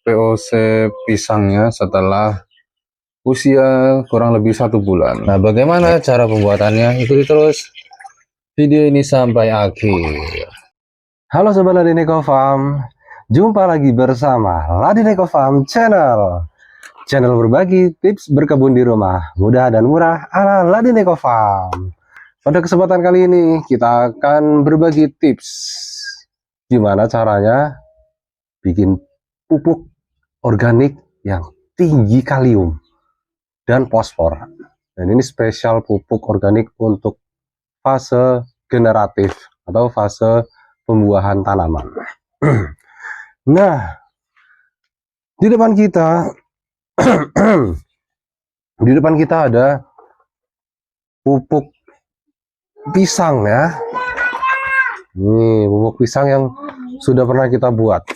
POC pisangnya setelah usia kurang lebih 1 bulan. Nah, bagaimana cara pembuatannya? Ikuti terus video ini sampai akhir. Halo Sobat Ladineko Farm, jumpa lagi bersama Ladineko Farm Channel. Channel berbagi tips berkebun di rumah, mudah dan murah ala Ladineko Farm. Pada kesempatan kali ini kita akan berbagi tips gimana caranya bikin pupuk organik yang tinggi kalium dan fosfor. Dan ini spesial pupuk organik untuk fase generatif atau fase pembuahan tanaman. Nah, di depan kita ada pupuk pisang ya. Ini pupuk pisang yang sudah pernah kita buat.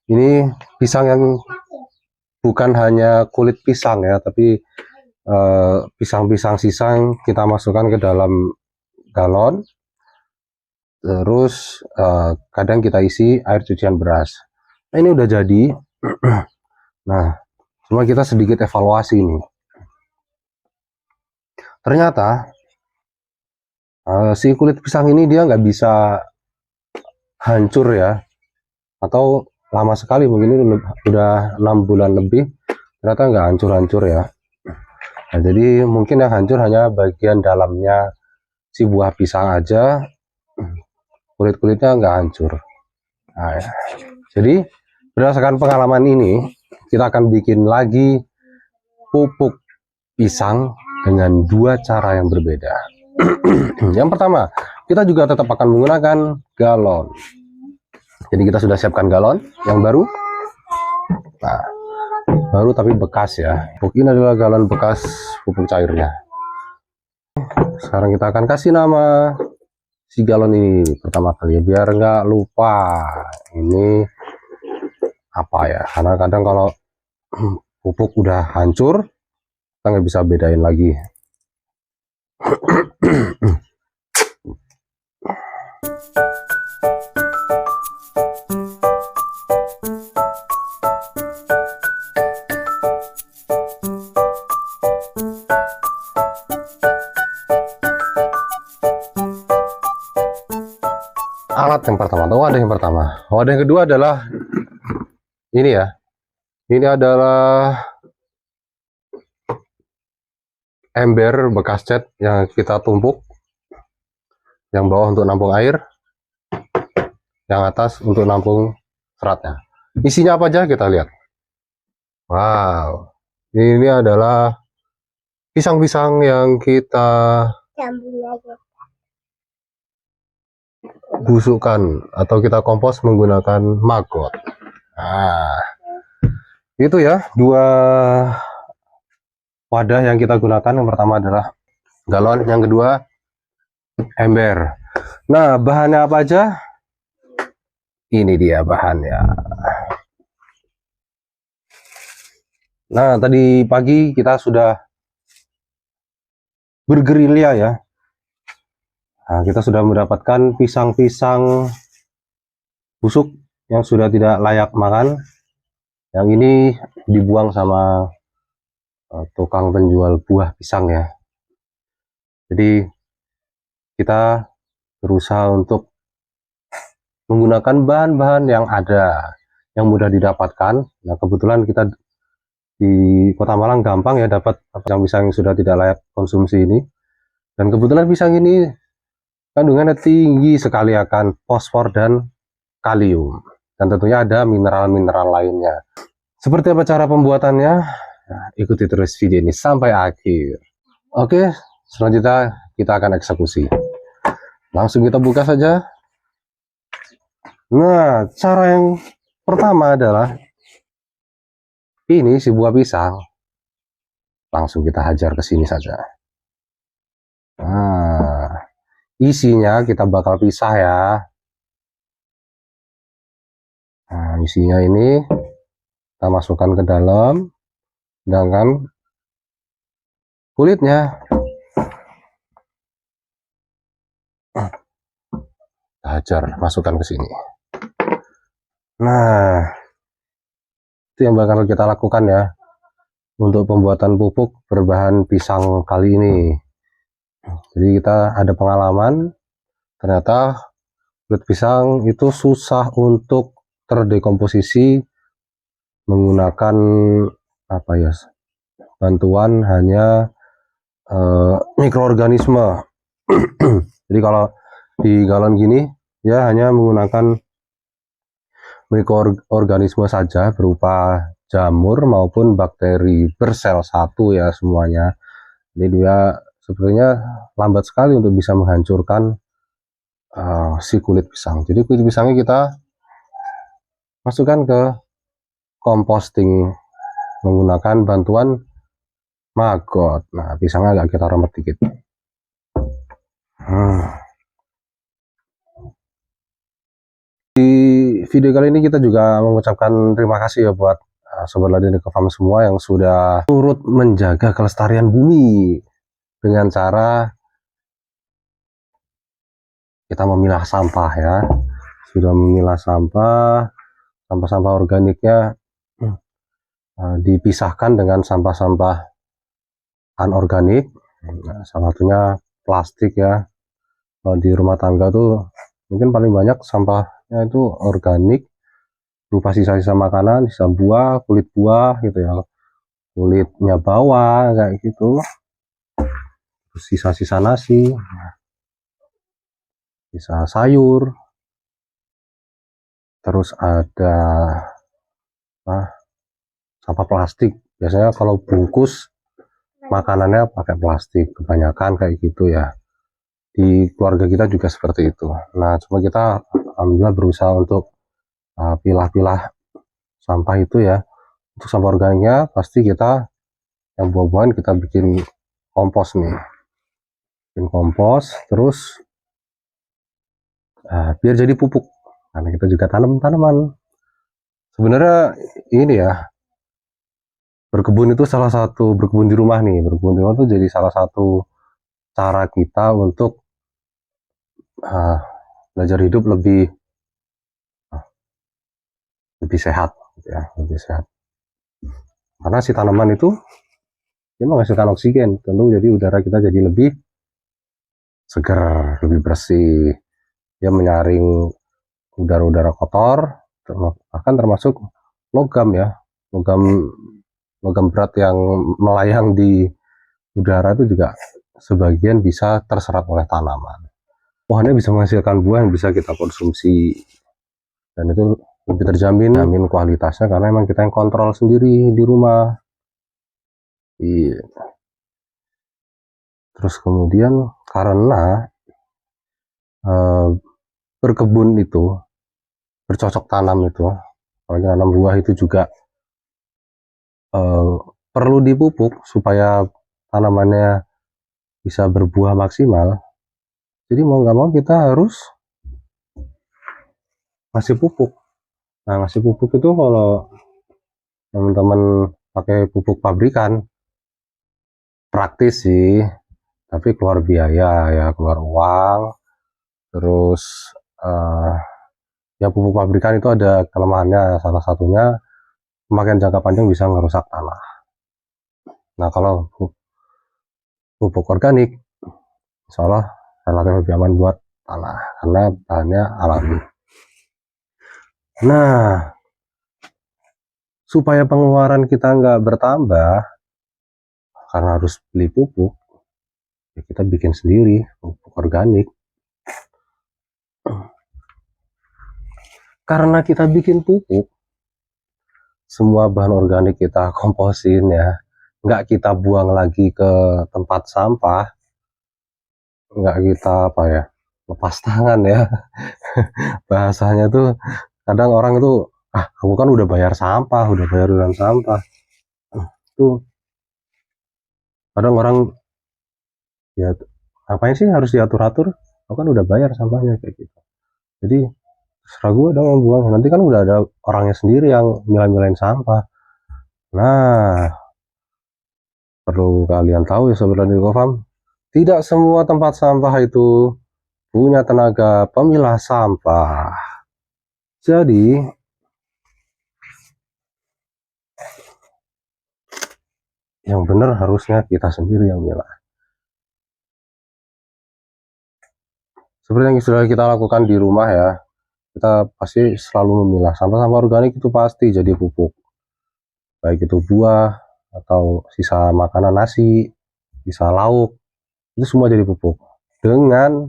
Ini pisang yang bukan hanya kulit pisang ya, tapi pisang-pisang sisa yang kita masukkan ke dalam galon. Terus kadang kita isi air cucian beras. Nah, ini udah jadi. Nah, cuma kita sedikit evaluasi nih. Ternyata si kulit pisang ini dia nggak bisa hancur ya, atau lama sekali, mungkin udah 6 bulan lebih, ternyata nggak hancur-hancur ya. Nah, jadi mungkin yang hancur hanya bagian dalamnya si buah pisang aja, kulit-kulitnya nggak hancur. Nah, ya. Jadi berdasarkan pengalaman ini, kita akan bikin lagi pupuk pisang dengan 2 cara yang berbeda. Yang pertama, kita juga tetap akan menggunakan galon. Jadi kita sudah siapkan galon yang baru. Nah, baru tapi bekas ya. Pupuk ini adalah galon bekas pupuk cairnya. Sekarang kita akan kasih nama si galon ini pertama kali ya, biar nggak lupa ini apa ya. Karena kadang kalau pupuk udah hancur, kita nggak bisa bedain lagi. Alat yang pertama, atau wadah yang pertama. Wadah yang kedua adalah ini ya. Ini adalah ember bekas cat yang kita tumpuk. Yang bawah untuk nampung air, yang atas untuk nampung seratnya. Isinya apa aja kita lihat. Wow, ini adalah pisang-pisang yang kita busukkan atau kita kompos menggunakan maggot. Nah, itu ya 2 wadah yang kita gunakan. Yang pertama adalah galon, yang kedua ember. Nah, bahannya apa aja? Ini dia bahannya. Nah, tadi pagi kita sudah bergerilya ya. Nah, kita sudah mendapatkan pisang-pisang busuk yang sudah tidak layak makan. Yang ini dibuang sama tukang penjual buah pisang ya. Jadi kita berusaha untuk menggunakan bahan-bahan yang ada, yang mudah didapatkan. Nah, kebetulan kita di Kota Malang gampang ya dapat pisang-pisang yang sudah tidak layak konsumsi ini. Dan kebetulan pisang ini kandungannya tinggi sekali akan fosfor dan kalium. Dan tentunya ada mineral-mineral lainnya. Seperti apa cara pembuatannya? Nah, ikuti terus video ini sampai akhir. Oke, selanjutnya kita akan eksekusi. Langsung kita buka saja. Nah, cara yang pertama adalah ini si buah pisang. Langsung kita hajar ke sini saja. Nah, isinya kita bakal pisah ya. Nah, isinya ini kita masukkan ke dalam, sedangkan kulitnya kita hajar, masukkan ke sini. Nah, itu yang bakal kita lakukan ya untuk pembuatan pupuk berbahan pisang kali ini. Jadi kita ada pengalaman, ternyata kulit pisang itu susah untuk terdekomposisi menggunakan apa ya, bantuan hanya mikroorganisme. Jadi kalau di galon gini ya hanya menggunakan mikroorganisme saja berupa jamur maupun bakteri bersel satu ya semuanya. Jadi dia sebenarnya lambat sekali untuk bisa menghancurkan si kulit pisang. Jadi kulit pisangnya kita masukkan ke composting menggunakan bantuan maggot. Nah, pisangnya agak kita remet dikit. Di video kali ini kita juga mengucapkan terima kasih ya buat Sobat Ladin Eco-Farm semua yang sudah turut menjaga kelestarian bumi dengan cara kita memilah sampah ya. Sudah memilah sampah organiknya dipisahkan dengan sampah-sampah anorganik. Nah, salah satunya plastik ya. Kalau di rumah tangga tuh mungkin paling banyak sampahnya itu organik, berupa sisa-sisa makanan, sisa buah, kulit buah gitu ya, kulitnya bawang kayak gitu, terus sisa-sisa nasi, sisa sayur, terus ada sampah plastik. Biasanya kalau bungkus makanannya pakai plastik kebanyakan kayak gitu ya. Di keluarga kita juga seperti itu. Nah, cuma kita alhamdulillah berusaha untuk pilah-pilah sampah itu ya. Untuk sampah organiknya pasti kita yang buah-buahan kita bikin kompos nih, bikin kompos terus biar jadi pupuk karena kita juga tanam tanaman. Sebenarnya ini ya, berkebun itu salah satu, berkebun di rumah nih, berkebun di rumah itu jadi salah satu cara kita untuk belajar hidup lebih sehat gitu ya, lebih sehat. Karena si tanaman itu dia menghasilkan oksigen, tentu jadi udara kita jadi lebih segar, lebih bersih. Dia menyaring udara-udara kotor, bahkan termasuk logam ya, logam berat yang melayang di udara itu juga sebagian bisa terserap oleh tanaman. Pohonnya bisa menghasilkan buah yang bisa kita konsumsi, dan itu lebih terjamin kualitasnya karena memang kita yang kontrol sendiri di rumah. Iya. Terus kemudian karena berkebun itu, bercocok tanam itu, apalagi tanam buah itu juga perlu dipupuk supaya tanamannya bisa berbuah maksimal. Jadi mau nggak mau kita harus ngasih pupuk. Nah, ngasih pupuk itu kalau teman-teman pakai pupuk pabrikan praktis sih, tapi keluar biaya ya, keluar uang. Terus ya pupuk pabrikan itu ada kelemahannya, salah satunya pemakaian jangka panjang bisa merusak tanah. Nah, kalau pupuk organik insya Allah relatif lebih aman buat tanah karena bahannya alami. Nah, supaya pengeluaran kita nggak bertambah karena harus beli pupuk, ya kita bikin sendiri pupuk organik. Karena kita bikin pupuk, semua bahan organik kita komposin ya, nggak kita buang lagi ke tempat sampah, nggak kita apa ya, lepas tangan ya. Bahasanya tuh kadang orang itu, aku kan udah bayar sampah, udah bayar iuran sampah. Tuh kadang orang ya, ngapain sih harus diatur-atur, aku kan udah bayar sampahnya kayak gitu. Jadi terserah gue dong yang buang, nanti kan udah ada orangnya sendiri yang milah-milahin sampah. Nah, perlu kalian tahu ya Sobat Ladin Eco-Farm, tidak semua tempat sampah itu punya tenaga pemilah sampah. Jadi yang benar harusnya kita sendiri yang milah. Seperti yang sudah kita lakukan di rumah ya, kita pasti selalu memilah sampah-sampah organik itu pasti jadi pupuk. Baik itu buah atau sisa makanan nasi, sisa lauk, itu semua jadi pupuk. Dengan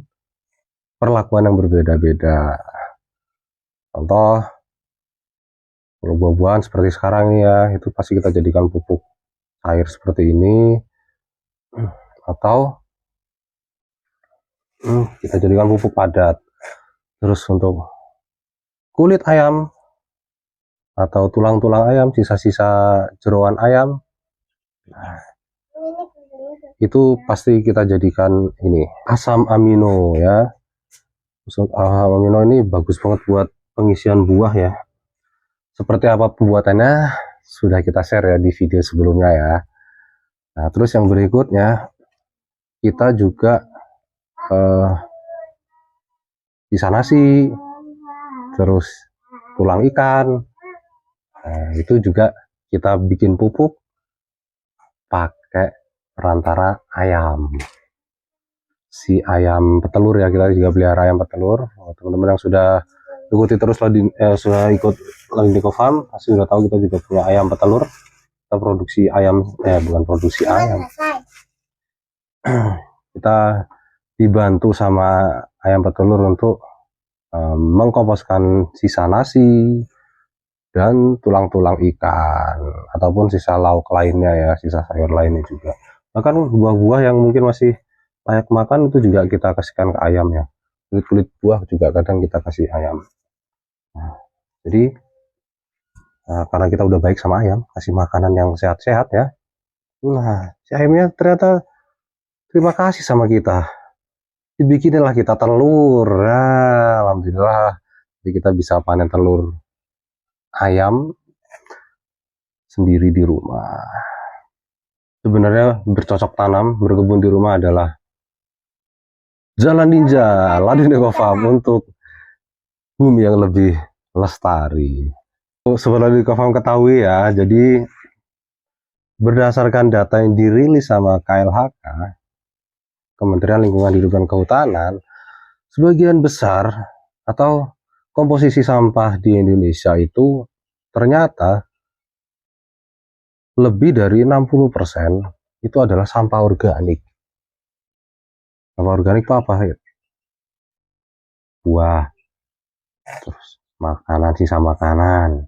perlakuan yang berbeda-beda. Contoh, kalau buah-buahan seperti sekarang ini ya, itu pasti kita jadikan pupuk air seperti ini, atau kita jadikan pupuk padat. Terus untuk kulit ayam atau tulang-tulang ayam, sisa-sisa jeroan ayam, itu pasti kita jadikan ini asam amino ya. Asam amino ini bagus banget buat pengisian buah ya. Seperti apa pembuatannya sudah kita share ya di video sebelumnya ya. Nah, terus yang berikutnya kita juga sisa nasi, terus tulang ikan, nah, itu juga kita bikin pupuk pakai perantara ayam. Si ayam petelur ya, kita juga pelihara ayam petelur. Teman-teman yang sudah ikuti terus sudah ikut Ladiniko Farm pasti sudah tahu kita juga punya ayam petelur. Kita produksi ayam, bukan produksi ayam. Kita dibantu sama ayam petelur untuk mengkomposkan sisa nasi dan tulang-tulang ikan ataupun sisa lauk lainnya ya, sisa sayur lainnya juga. Bahkan buah-buah yang mungkin masih layak makan itu juga kita kasihkan ke ayam ya. Kulit-kulit buah juga kadang kita kasih ayam. Nah, jadi karena kita udah baik sama ayam, kasih makanan yang sehat-sehat ya. Nah, si ayamnya ternyata terima kasih sama kita. Dibikinilah kita telur. Nah, alhamdulillah. Jadi kita bisa panen telur ayam sendiri di rumah. Sebenarnya bercocok tanam, berkebun di rumah adalah jalan ninja Ladiniko Farm untuk bumi yang lebih lestari. Seperti Ladiniko Farm ketahui ya, jadi berdasarkan data yang dirilis sama KLHK, Kementerian Lingkungan Hidup dan Kehutanan, sebagian besar atau komposisi sampah di Indonesia itu ternyata lebih dari 60% itu adalah sampah organik. Sampah organik itu apa? Buah, terus makanan, sisa makanan,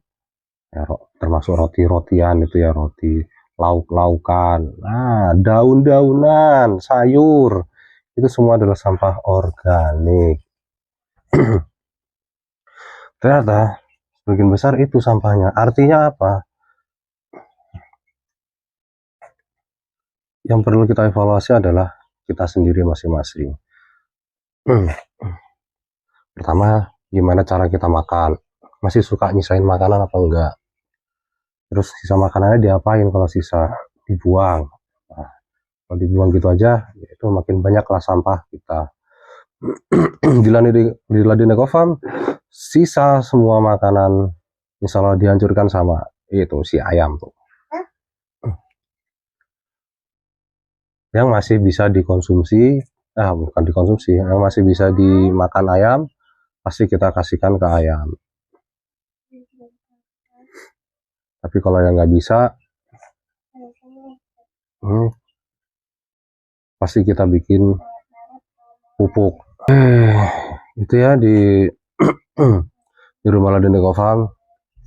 ya, termasuk roti-rotian itu ya, roti, lauk-laukan, nah, daun-daunan, sayur, itu semua adalah sampah organik. Ternyata sebagian besar itu sampahnya. Artinya apa? Yang perlu kita evaluasi adalah kita sendiri masing-masing. Pertama, gimana cara kita makan? Masih suka nyisain makanan apa enggak? Terus sisa makanannya diapain kalau sisa? Dibuang. Nah, kalau dibuang gitu aja, itu makin banyaklah sampah kita. Di Ladiniko Farm, sisa semua makanan insya Allah dihancurkan sama itu si ayam tuh. Yang masih bisa dikonsumsi, bukan dikonsumsi, yang masih bisa dimakan ayam, pasti kita kasihkan ke ayam. Tapi kalau yang nggak bisa, pasti kita bikin pupuk. Itu ya di di rumah Ladiniko Farm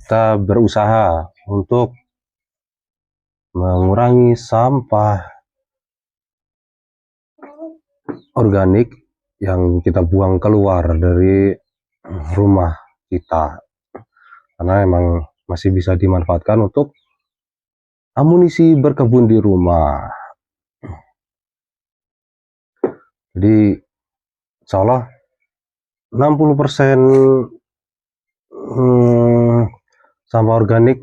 kita berusaha untuk mengurangi sampah organik yang kita buang keluar dari rumah kita, karena emang masih bisa dimanfaatkan untuk amunisi berkebun di rumah. Jadi insya Allah 60% sampah organik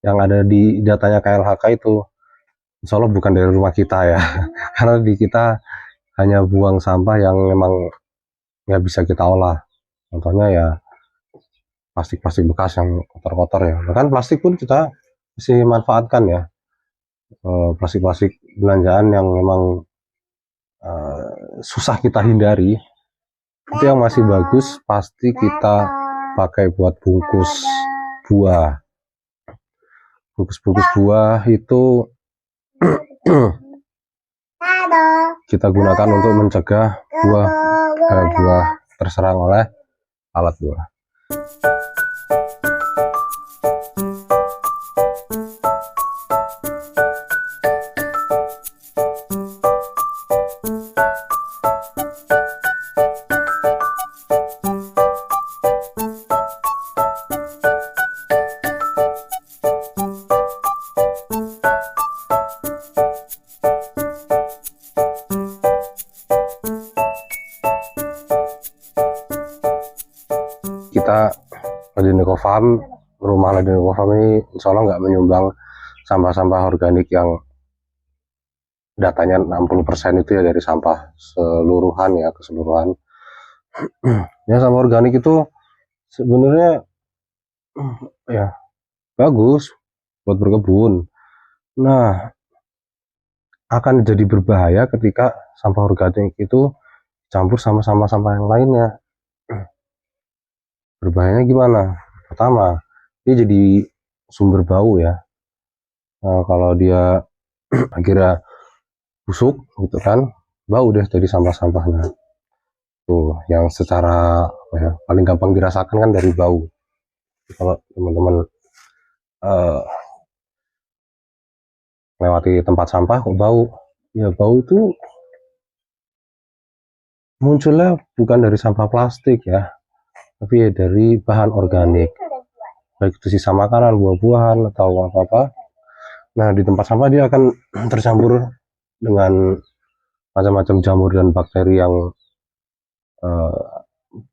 yang ada di datanya KLHK itu insya Allah bukan dari rumah kita ya. Karena di kita hanya buang sampah yang memang nggak bisa kita olah. Contohnya ya plastik-plastik bekas yang kotor-kotor ya. Bahkan plastik pun kita masih manfaatkan ya. plastik-plastik belanjaan yang memang susah kita hindari, itu yang masih bagus pasti kita pakai buat bungkus buah. Bungkus buah itu kita gunakan untuk mencegah buah terserang oleh alat buah. Kita Ladiniko Farm, rumah Ladiniko Farm ini insya Allah nggak menyumbang sampah-sampah organik yang datanya 60% itu ya dari sampah seluruhan ya, keseluruhan. Ya, sampah organik itu sebenarnya ya bagus buat berkebun. Nah, akan jadi berbahaya ketika sampah organik itu campur sama sampah-sampah yang lainnya. Berbahayanya gimana? Pertama, dia jadi sumber bau ya. Nah, kalau dia akhirnya busuk gitu kan, bau deh dari sampah-sampahnya. Tuh, yang secara paling gampang dirasakan kan dari bau. Kalau teman-teman lewati tempat sampah kok bau, ya bau itu munculnya bukan dari sampah plastik ya, tapi ya dari bahan organik, baik itu sisa makanan, buah-buahan atau apa-apa. Nah, di tempat sampah dia akan tercampur dengan macam-macam jamur dan bakteri yang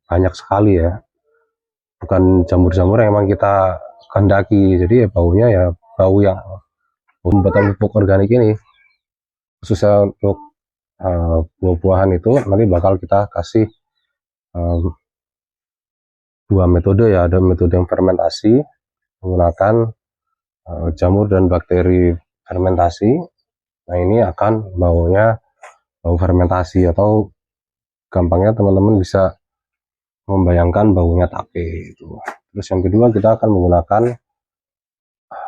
banyak sekali ya, bukan jamur-jamur yang memang kita kehendaki. Jadi ya baunya ya bau yang pembuatan pupuk organik ini, khususnya untuk buah-buahan itu nanti bakal kita kasih dua metode ya. Ada metode yang fermentasi menggunakan jamur dan bakteri fermentasi. Nah, ini akan baunya bau fermentasi, atau gampangnya teman-teman bisa membayangkan baunya tape itu. Terus yang kedua, kita akan menggunakan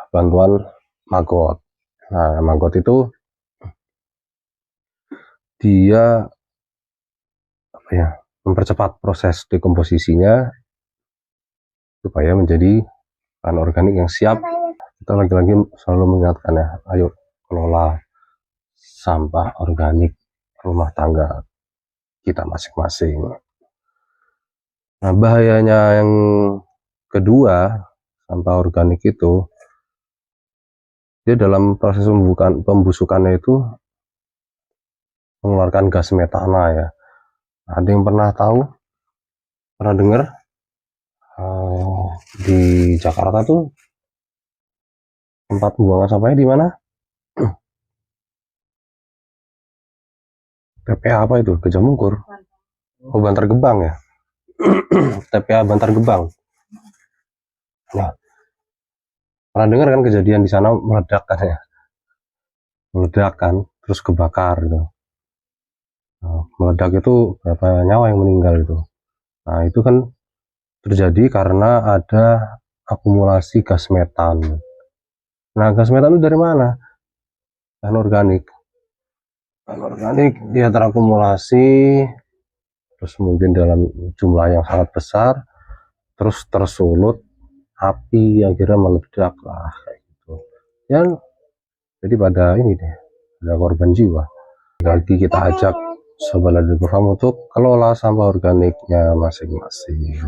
bantuan maggot. Nah, maggot itu dia mempercepat proses dekomposisinya supaya menjadi bahan organik yang siap. Kita lagi-lagi selalu mengingatkan ya, ayo kelola sampah organik rumah tangga kita masing-masing. Nah, bahayanya yang kedua, sampah organik itu dia dalam proses pembusukannya itu mengeluarkan gas metana ya. Ada yang pernah dengar di Jakarta tuh tempat pembuangan sampahnya di mana? TPA apa itu? Gejamungkur. Oh, Bantar Gebang ya. TPA Bantar Gebang. Nah, pernah dengar kan kejadian di sana meledak kan ya? Meledak kan, terus kebakar gitu. Nah, meledak itu berapa nyawa yang meninggal itu. Nah, itu kan terjadi karena ada akumulasi gas metan. Nah, gas metan itu dari mana? Bahan organik. Bahan organik dia terakumulasi, terus mungkin dalam jumlah yang sangat besar, terus tersulut api, akhirnya meledak lah kayak gitu. Ya, jadi pada ini deh, ada korban jiwa. Lagi kita ajak Sobat Ladiniko Farm untuk kelola sampah organiknya masing-masing.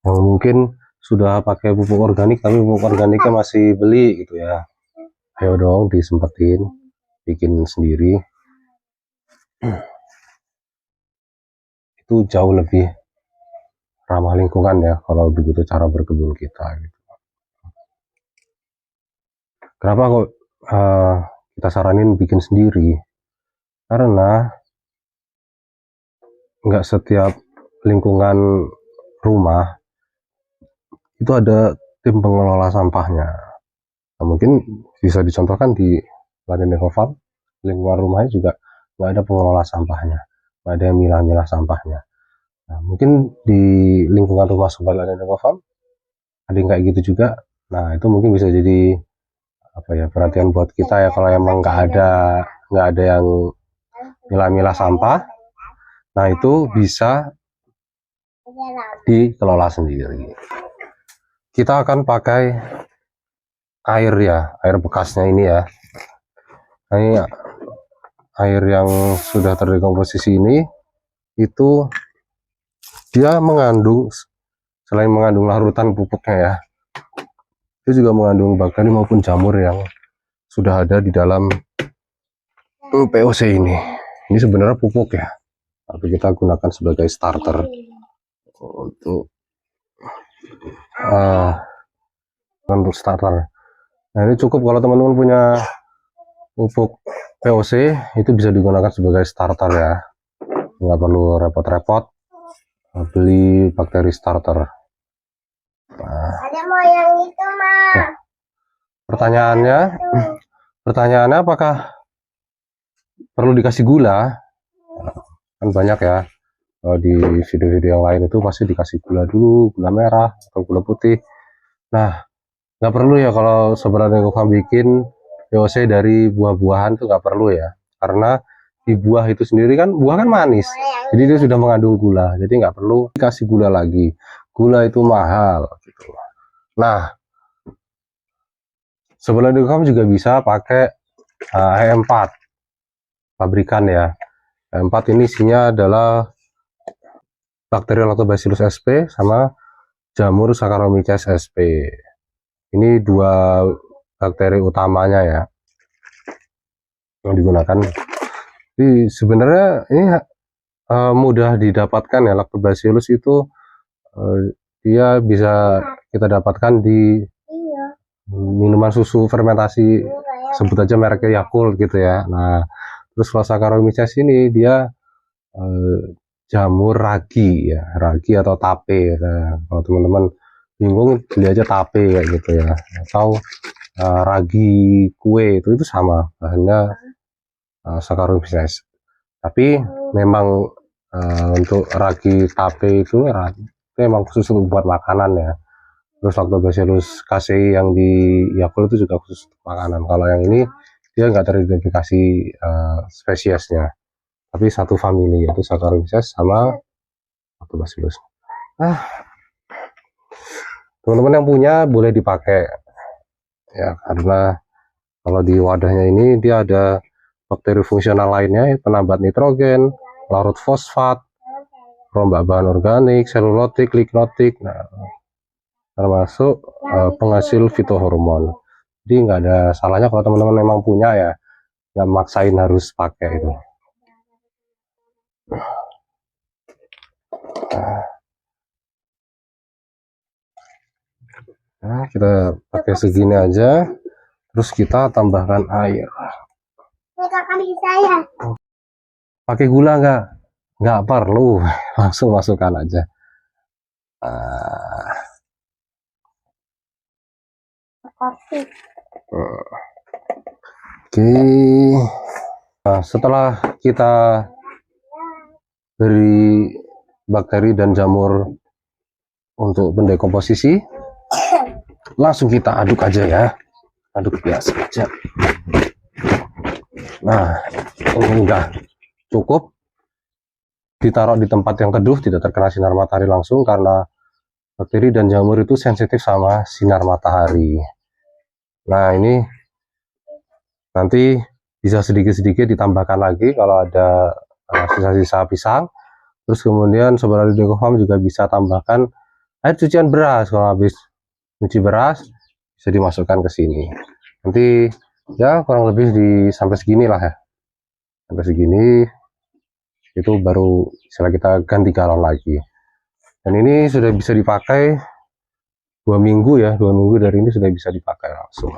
Yang mungkin sudah pakai pupuk organik tapi pupuk organiknya masih beli gitu ya, ayo dong disempetin bikin sendiri. Itu jauh lebih ramah lingkungan ya kalau begitu cara berkebun kita gitu. Kenapa kok kita saranin bikin sendiri? Karena nggak setiap lingkungan rumah itu ada tim pengelola sampahnya. Nah, mungkin bisa dicontohkan di Ladang Eco Farm, lingkungan rumahnya juga nggak ada pengelola sampahnya, nggak ada yang milah-milah sampahnya. Nah, mungkin di lingkungan rumah Sobat Ladang Eco Farm ada yang kayak gitu juga. Nah, itu mungkin bisa jadi apa ya, perhatian buat kita ya, kalau emang nggak ada yang milah-milah sampah. Nah, itu bisa dikelola sendiri. Kita akan pakai air ya, air bekasnya ini ya. Nah, ini air yang sudah terdekomposisi ini, itu dia mengandung, selain mengandung larutan pupuknya ya, itu juga mengandung bakteri maupun jamur yang sudah ada di dalam POC ini. Ini sebenarnya pupuk ya, tapi kita gunakan sebagai starter untuk starter. Nah, ini cukup kalau teman-teman punya pupuk POC, itu bisa digunakan sebagai starter ya, nggak perlu repot-repot beli bakteri starter. Nah, Ada mau yang itu mah. pertanyaannya apakah perlu dikasih gula? Kan banyak ya, di video-video yang lain itu pasti dikasih gula dulu, gula merah atau gula putih. Nah, nggak perlu ya kalau sebenarnya Eco Farm bikin POC dari buah-buahan tuh nggak perlu ya, karena di buah itu sendiri kan, buah kan manis, jadi dia sudah mengandung gula, jadi nggak perlu dikasih gula lagi. Gula itu mahal gitu. Nah, sebenarnya Eco Farm juga bisa pakai HM4 pabrikan ya. HM4 ini isinya adalah bakteri Lactobacillus sp sama jamur Saccharomyces sp. Ini dua bakteri utamanya ya yang digunakan. Jadi sebenarnya ini mudah didapatkan ya, Lactobacillus itu dia bisa kita dapatkan di minuman susu fermentasi, sebut aja mereknya Yakult gitu ya. Nah, terus kalau Saccharomyces ini dia jamur ragi ya, ragi atau tape. Nah, kalau teman-teman bingung, beli aja tape kayak gitu ya, atau ragi kue, itu sama bahannya Saccharomyces. Tapi memang untuk ragi tape itu memang khusus untuk buat makanan ya. Terus Lactobacillus casei yang di Yakult itu juga khusus untuk makanan. Kalau yang ini dia nggak teridentifikasi spesiesnya, tapi satu famili, yaitu Saccharomyces sama Lactobacillus. Teman-teman yang punya boleh dipakai ya, karena kalau di wadahnya ini dia ada bakteri fungsional lainnya, penambat nitrogen, larut fosfat, perombak bahan organik, selulotik, lignotik, nah, termasuk penghasil fitohormon. Jadi nggak ada salahnya kalau teman-teman memang punya ya, nggak maksain harus pakai itu. Nah, kita pakai segini aja, terus kita tambahkan air. Pakai gula nggak perlu, langsung masukkan aja. Oke. Nah, setelah kita beri bakteri dan jamur untuk mendekomposisi, langsung kita aduk aja ya, aduk biasa aja. Nah, ini udah cukup, ditaruh di tempat yang teduh, tidak terkena sinar matahari langsung, karena bakteri dan jamur itu sensitif sama sinar matahari. Nah, ini nanti bisa sedikit-sedikit ditambahkan lagi kalau ada sisa-sisa pisang. Terus kemudian Sobat Eco Farm juga bisa tambahkan air cucian beras. Kalau habis cuci beras bisa dimasukkan ke sini. Nanti ya kurang lebih sampai segini lah ya, sampai segini, itu baru setelah kita ganti galon lagi. Dan ini sudah bisa dipakai 2 minggu ya, 2 minggu dari ini sudah bisa dipakai langsung.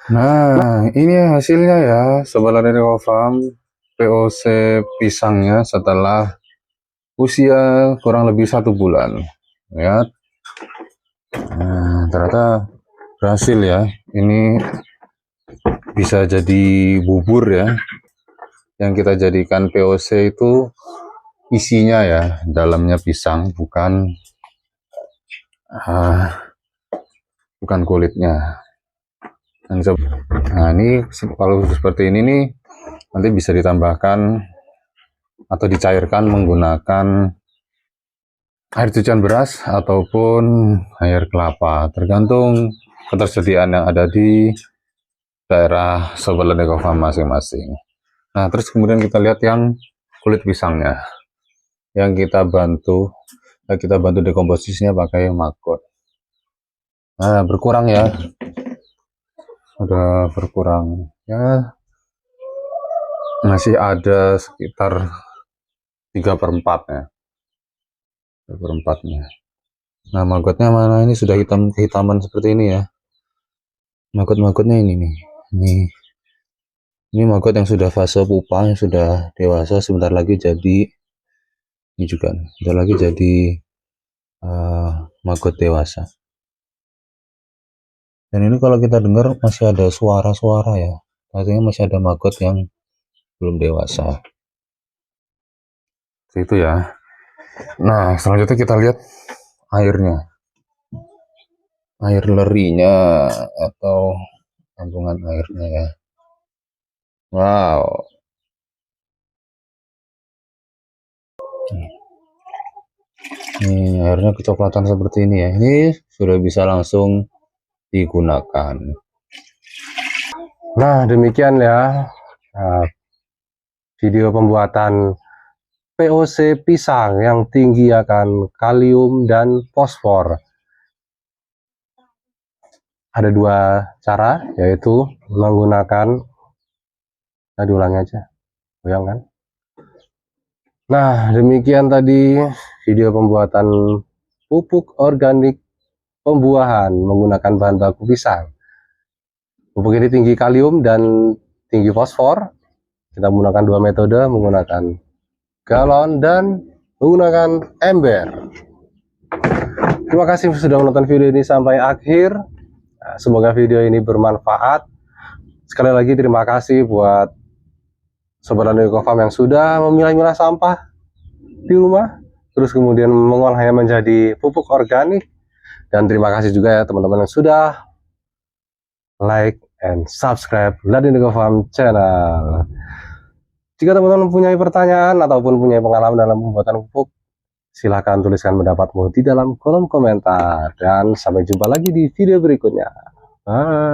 Nah, ini hasilnya ya, Sobat Eco Farm, POC pisangnya setelah usia kurang lebih 1 bulan ya. Nah, ternyata berhasil ya. Ini bisa jadi bubur ya. Yang kita jadikan POC itu isinya ya, dalamnya pisang, bukan kulitnya. Nah, ini kalau seperti ini nih, nanti bisa ditambahkan atau dicairkan menggunakan air cucian beras ataupun air kelapa, tergantung ketersediaan yang ada di daerah Sobat Lendego Farm masing-masing. Nah, terus kemudian kita lihat yang kulit pisangnya, yang kita bantu dekomposisinya pakai maggot. Nah, berkurang ya, udah berkurang ya, masih ada sekitar 3/4 ya, 3/4-nya. Nah, maggotnya mana? Ini sudah kehitaman seperti ini ya. Maggot-maggotnya ini nih. Ini maggot yang sudah fase pupa, yang sudah dewasa, sebentar lagi jadi ini juga. Sebentar lagi jadi maggot dewasa. Dan ini kalau kita dengar masih ada suara-suara ya. Artinya masih ada maggot yang belum dewasa. Itu ya. Nah, selanjutnya kita lihat airnya. Air lerinya atau kandungan airnya ya. Wow. Ini airnya kecoklatan seperti ini ya. Ini sudah bisa langsung digunakan. Nah, demikian ya video pembuatan POC pisang yang tinggi akan kalium dan fosfor. Ada dua cara, yaitu menggunakan, diulangi aja, goyang kan. Nah, demikian tadi video pembuatan pupuk organik pembuahan menggunakan bahan baku pisang. Pupuk ini tinggi kalium dan tinggi fosfor. Kita menggunakan dua metode, menggunakan galon dan menggunakan ember. Terima kasih sudah menonton video ini sampai akhir. Semoga video ini bermanfaat. Sekali lagi terima kasih buat Sobat Lendego Farm yang sudah memilah-milah sampah di rumah, terus kemudian mengolahnya menjadi pupuk organik. Dan terima kasih juga ya teman-teman yang sudah like and subscribe Lendego Farm channel. Jika teman-teman punya pertanyaan ataupun punya pengalaman dalam pembuatan pupuk, silahkan tuliskan pendapatmu di dalam kolom komentar. Dan sampai jumpa lagi di video berikutnya. Bye.